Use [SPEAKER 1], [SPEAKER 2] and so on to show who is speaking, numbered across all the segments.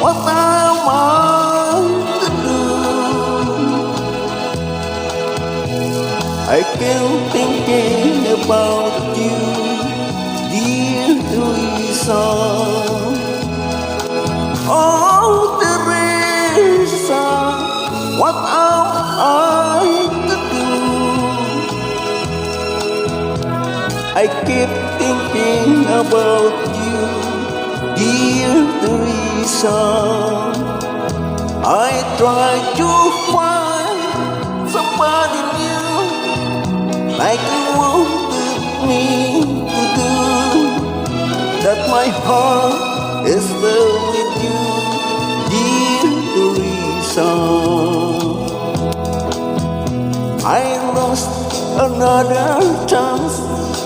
[SPEAKER 1] what am I to do? I keep thinking about you, dear Teresa. Oh, Teresa, what am I to do? I keep thinking about you, dear Teresa. I try to find somebody new, like you wanted me to do. That my heart is filled with you, dear Teresa. I lost another chance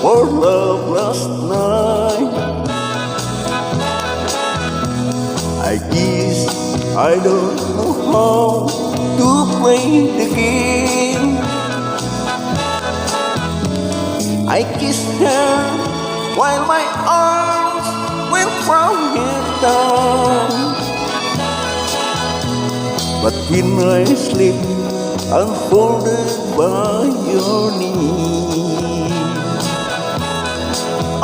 [SPEAKER 1] for love last night. I guess I don't know how to play the game. I kissed her while my arms went from her down. But when I sleep, unfolded by your knees.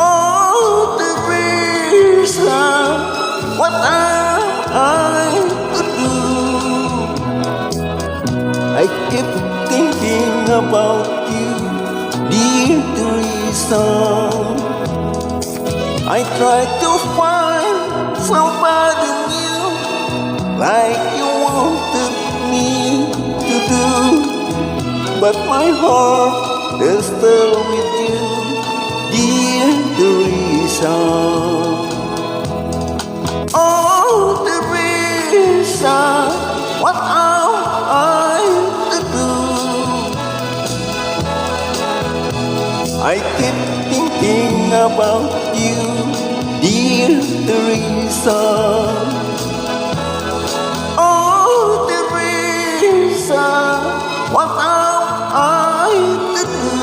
[SPEAKER 1] Oh, Teresa, what am I to do? I keep thinking about you, dear Teresa. I try to find somebody new, like you wanted me to do. But my heart is still with you, dear Teresa. Oh, Teresa, what am I to do? I keep thinking about you, dear Teresa. Oh, Teresa, what am I to do?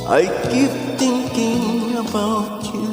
[SPEAKER 1] I keep thinking about you.